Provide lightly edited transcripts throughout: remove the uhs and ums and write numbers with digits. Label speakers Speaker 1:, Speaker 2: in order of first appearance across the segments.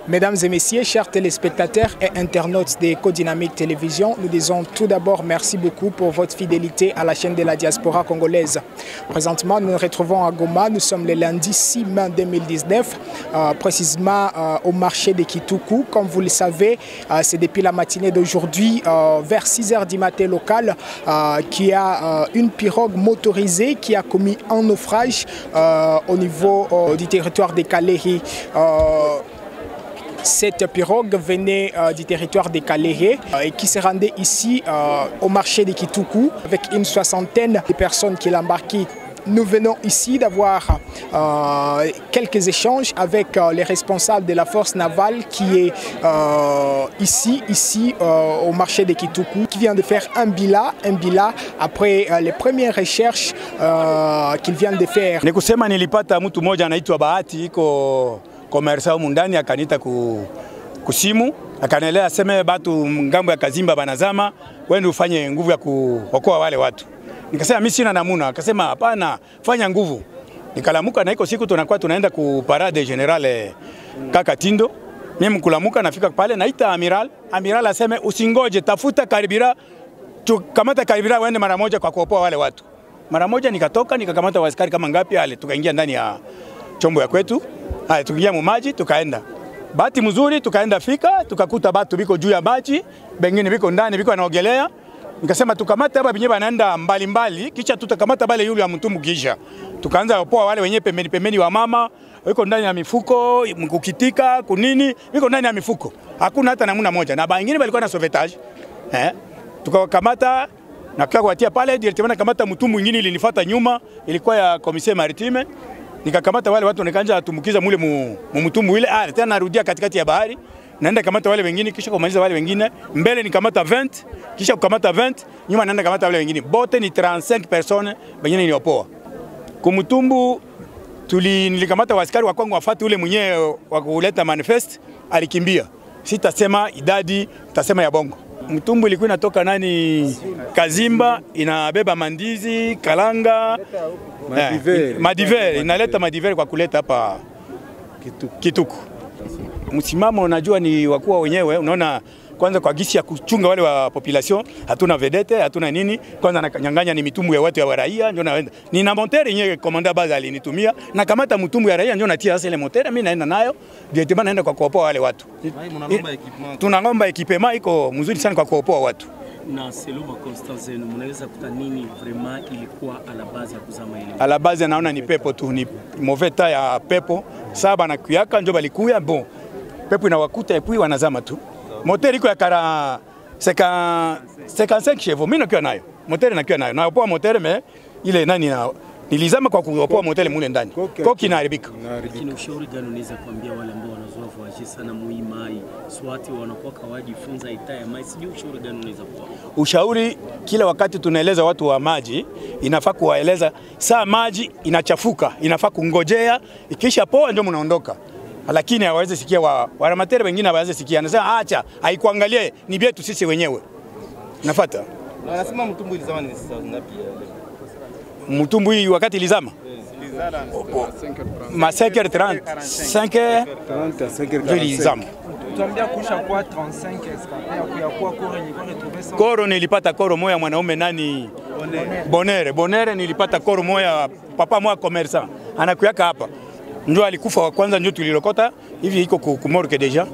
Speaker 1: Mesdames et messieurs, chers téléspectateurs et internautes de Ecodynamique Télévision, nous disons tout d'abord merci beaucoup pour votre fidélité à la chaîne de la diaspora congolaise. Présentement, nous nous retrouvons à Goma. Nous sommes le lundi 6 mai 2019, précisément au marché de Kituku. Comme vous le savez, c'est depuis la matinée d'aujourd'hui, vers 6 h du matin local, qu'il y a une pirogue motorisée qui a commis un naufrage au niveau du territoire de Kalehi. Cette pirogue venait du territoire de Kalehe et qui se rendait ici au marché de Kituku avec une soixantaine de personnes qui l'embarquaient. Nous venons ici d'avoir quelques échanges avec les responsables de la force navale qui est ici au marché de Kituku, qui vient de faire un bilan après les premières recherches qu'il vient de faire.
Speaker 2: Nikusema nilipata mtu mmoja anaitwa Bahati iko komersa humu ndani akanita kusimu akanelea aseme batu ngambo ya Kazimba banazama wewe ufanye nguvu ya kuokoa wale watu. Nikasema mimi sina namuna, akasema hapana, fanya nguvu. Nikalamuka na iko siku tunakuwa tunaenda ku parade general Kakatindo. Mimi mkulamuka nafika pale naita amiral aseme usingoje, tafuta karibira, kamata karibira waende mara moja kwa kuokoa wale watu. Mara moja nikatoka nikakamata waskari kama ngapi wale tukaingia ndani ya chombo ya kwetu. Haya tukiingia mu maji tukaenda. Bahati mzuri tukaenda fika tukakuta batu biko juu ya maji, bengine biko ndani biko wanaogelea. Nikasema tukamata hapa binye banaenda mbali kisha tutakamata bale yule ya mtumbu kisha. Tukaanza kupoa wale wenyewe pembeni wa mama, wiko ndani ya mifuko, kukitika, kunini, wiko ndani ya mifuko. Hakuna hata namuna moja. Na bangine balikuwa na sauvetage. Tukakamata na kwa kuatia pale directement kamata mtumbu mwingine ilinifuata nyuma, ilikuwa ya commissaire maritime. Nikakamata wale watu nikaanza tumbukiza mule mtumbu ile tena narudia katikati ya bahari naenda kamata wale wengine kisha kumaliza wale wengine mbele nikamata 20 kisha kukamata 20 nyuma naenda kamata wale wengine bote ni 35 personnes wengine niliopoa kumtumbu nilikamata waskari wa kwangu wafati ule mwenyewe wa kuleta manifest alikimbia sitasema idadi tasema ya bongo mtumbu ilikuwa inatoka nani Kazimba inabeba mandizi kalanga madiver inaleta madiver kwa kuleta hapa Kituku. Msimamo unajua ni wakuwa wenyewe unaona kwanza kwa gisi ya kuchunga wale wa population hatuna vedete hatuna nini kwanza nakanyanganya ni mitumbu ya watu ya raia ndio naenda nina montere yenyewe komanda baza alinitumia na kamata mtumbu ya raia ndio natia ile montere mimi naenda nayo directement naenda kwa kuopoa wale watu tunangomba equipement iko mzuri sana kwa kuopoa watu
Speaker 3: na seluma Constance mnaweza kuta nini vraiment ilikuwa à la base ya kuzama ile
Speaker 2: à la base naona ni pepo tu ni mauvais temps ya pepo saba na kuyaka ndio balikuya bon pepo inawakuta epui wanazama tu moteur iko ya 55 chevaux mimi nakiwa nayo moteur nakiwa nayo na poa moteur mais ile nani na nilizama kwa kuopoa moteur mule ndani koki inaharibika.
Speaker 3: Lakini ushauri gani unaweza kuambia wale ambao wanazoea kuaje sana muimai swati wanakuwa kawajifunza itaya mai sijui ushauri gani unaweza kuwa
Speaker 2: ushauri kila wakati tunaeleza watu wa maji inafaa kuwaeleza saa maji inachafuka inafaa kungojea ikisha poa ndio mnaondoka lakini hawawezi sikia waramateri wengine hawawezi sikia anasema acha haikuangalie ni vyetu sisi wenyewe nafuata
Speaker 4: na anasema mtumbu ilizama ni sasa ngapi
Speaker 2: mtumbu hii wakati ilizama ma 5h30 ilizama
Speaker 5: tuambia kusha kwa 35 escapé ya kwa koro ni kwa retrouver ça
Speaker 2: koro nilipata koro moya mwanaume nani bonere nilipata koro moya papa moya commerçant anakuyaka hapa ndio alikufa wa kwanza ndio tulilokota hivi iko kumorke deja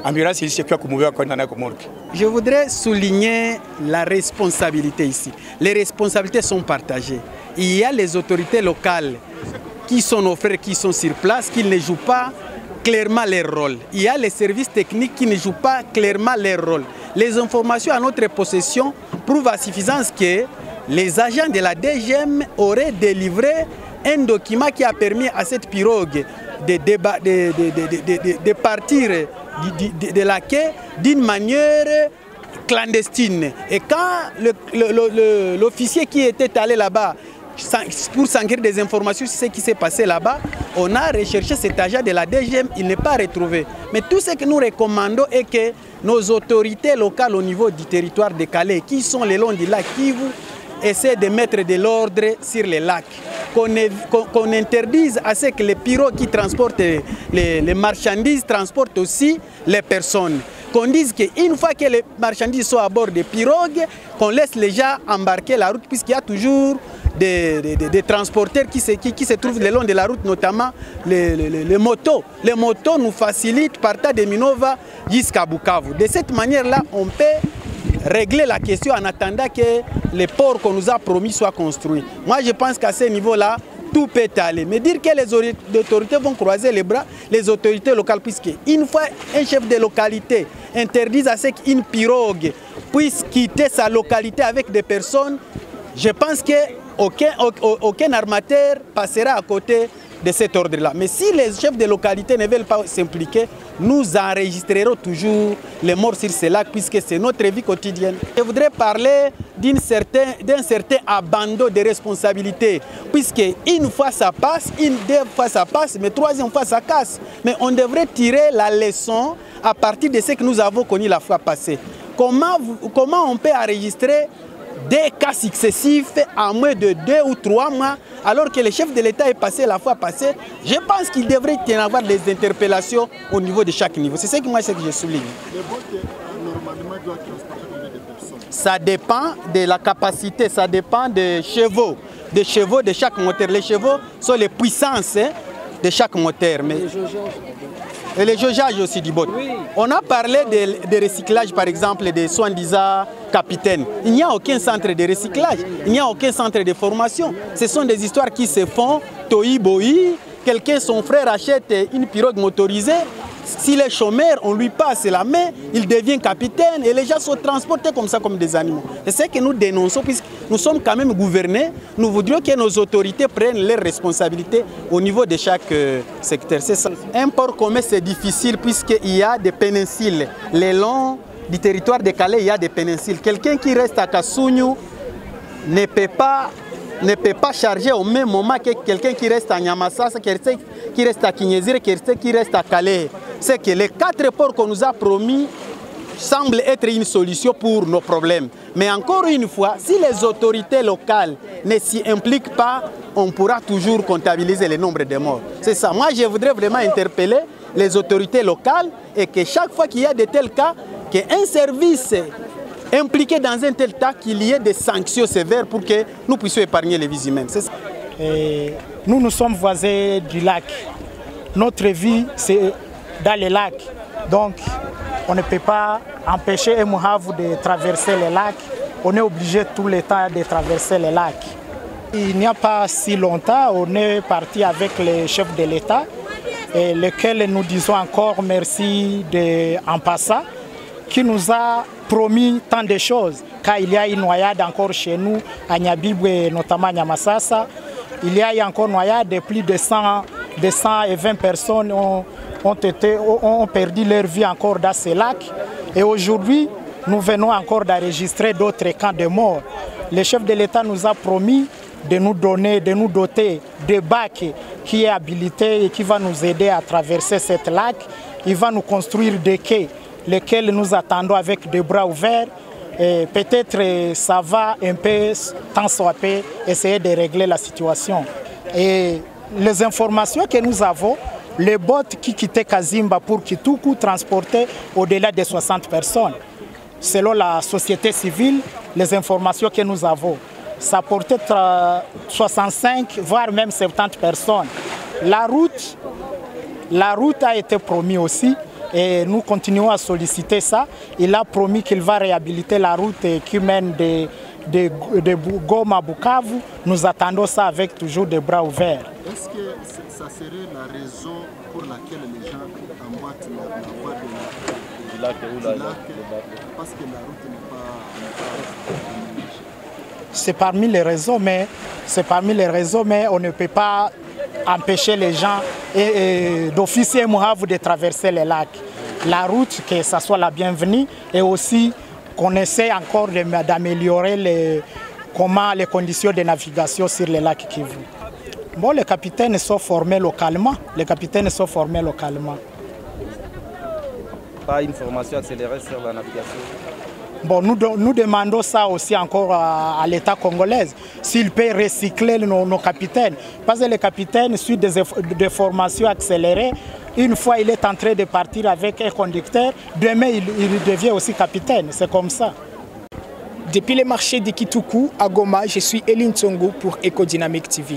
Speaker 2: ambulance ici kwa kumuvia kwenda na kumorke.
Speaker 6: Je voudrais souligner la responsabilité ici. Les responsabilités sont partagées. Il y a les autorités locales qui sont nos frères qui sont sur place qui ne jouent pas clairement leur rôle. Il y a les services techniques qui ne jouent pas clairement leur rôle. Les informations à notre possession prouvent à suffisance que les agents de la DGM auraient délivré un document qui a permis à cette pirogue de partir de la quai d'une manière clandestine. Et quand l'officier qui était allé là-bas pour s'enquérir des informations sur ce qui s'est passé là-bas, on a recherché cet agent de la DGM, il n'est pas retrouvé. Mais tout ce que nous recommandons est que nos autorités locales au niveau du territoire de Calais, qui sont le long du lac Kivu, essaie de mettre de l'ordre sur les lacs, qu'on interdise à ce que les pirogues qui transportent les marchandises transportent aussi les personnes. Qu'on dise qu'une fois que les marchandises sont à bord des pirogues, qu'on laisse les gens embarquer la route, puisqu'il y a toujours des transporteurs qui se trouvent le long de la route, notamment les motos. Les motos nous facilitent partant de Minova jusqu'à Bukavu. De cette manière-là, on peut régler la question en attendant que les ports qu'on nous a promis soient construits. Moi, je pense qu'à ce niveau-là, tout peut aller. Mais dire que les autorités vont croiser les bras, les autorités locales, puisque une fois un chef de localité interdise à ce qu'une pirogue puisse quitter sa localité avec des personnes, je pense qu'aucun armateur passera à côté de cet ordre-là. Mais si les chefs de localité ne veulent pas s'impliquer, nous enregistrerons toujours les morts sur ces lacs puisque c'est notre vie quotidienne. Je voudrais parler d'un certain abandon de responsabilité puisque une fois ça passe, deux fois ça passe, mais troisième fois ça casse. Mais on devrait tirer la leçon à partir de ce que nous avons connu la fois passée. Comment on peut enregistrer des cas successifs en moins de 2 ou 3 mois, alors que le chef de l'État est passé la fois passée? Je pense qu'il devrait y avoir des interpellations au niveau de chaque niveau. C'est ce que je souligne.
Speaker 7: Les bottes, normalement, doivent transporter combien de personnes? Ça
Speaker 6: dépend de la capacité, ça dépend des chevaux de chaque moteur. Les chevaux sont les puissances de chaque moteur. Mais et les jaugeages aussi du bot. Oui. On a parlé de recyclage, par exemple, des soi-disant capitaines. Il n'y a aucun centre de recyclage, il n'y a aucun centre de formation. Ce sont des histoires qui se font, tohi-bohi. Quelqu'un, son frère, achète une pirogue motorisée. S'il est chômeur, on lui passe la main, il devient capitaine et les gens sont transportés comme ça, comme des animaux. C'est ce que nous dénonçons, puisque nous sommes quand même gouvernés. Nous voudrions que nos autorités prennent leurs responsabilités au niveau de chaque secteur. C'est ça. Un port commun, c'est difficile puisqu'il y a des péninsules. Le long du territoire de Calais, il y a des péninsules. Quelqu'un qui reste à Kassugnou ne peut pas charger au même moment que quelqu'un qui reste à Nyamassasa, qui reste à Kinyezire, qui reste à Calais. C'est que les 4 ports qu'on nous a promis semblent être une solution pour nos problèmes. Mais encore une fois, si les autorités locales ne s'y impliquent pas, on pourra toujours comptabiliser le nombre de morts. C'est ça. Moi, je voudrais vraiment interpeller les autorités locales et que chaque fois qu'il y a de tels cas, qu'un service impliqué dans un tel cas, qu'il y ait des sanctions sévères pour que nous puissions épargner les vies humaines. C'est ça.
Speaker 8: Nous sommes voisins du lac. Notre vie, c'est dans les lacs. Donc, on ne peut pas empêcher Mouhavou de traverser les lacs. On est obligé tout le temps de traverser les lacs. Il n'y a pas si longtemps, on est parti avec les chefs de l'État, lesquels nous disons encore merci en passant, qui nous a promis tant de choses. Car il y a une noyade encore chez nous, à Nyabibwe, notamment à Nyamassasa. Il y a encore une noyade de plus de 120 personnes ont perdu leur vie encore dans ces lacs. Et aujourd'hui, nous venons encore d'enregistrer d'autres camps de mort. Le chef de l'État nous a promis de nous doter de bacs qui est habilité et qui va nous aider à traverser cette lac. Il va nous construire des quais, lesquels nous attendons avec des bras ouverts. Peut-être ça va un peu, tant soit peu, essayer de régler la situation. Et les informations que nous avons, les bottes qui quittaient Kazimba pour Kitoukou transportaient au-delà de 60 personnes. Selon la société civile, les informations que nous avons, ça portait 65, voire même 70 personnes. La route a été promise aussi et nous continuons à solliciter ça. Il a promis qu'il va réhabiliter la route qui mène de Goma à Bukavu. Nous attendons ça avec toujours des bras ouverts.
Speaker 7: Est-ce que ça serait la raison pour laquelle les gens emboîtent la voie du lac parce que la route n'est pas...
Speaker 8: C'est parmi les raisons, mais on ne peut pas empêcher les gens d'officier Mouhavou de traverser les lacs. La route, que ça soit la bienvenue, et aussi qu'on essaie encore d'améliorer les conditions de navigation sur les lacs Kivu. Bon, les capitaines sont formés localement.
Speaker 4: Pas une formation accélérée sur la navigation?
Speaker 8: Bon, nous demandons ça aussi encore à l'État congolais, s'il peut recycler nos capitaines. Parce que les capitaines suivent des formations accélérées. Une fois il est en train de partir avec un conducteur, demain il devient aussi capitaine. C'est comme ça.
Speaker 1: Depuis les marchés de Kituku à Goma, je suis Eline Tsongo pour Ecodynamic TV.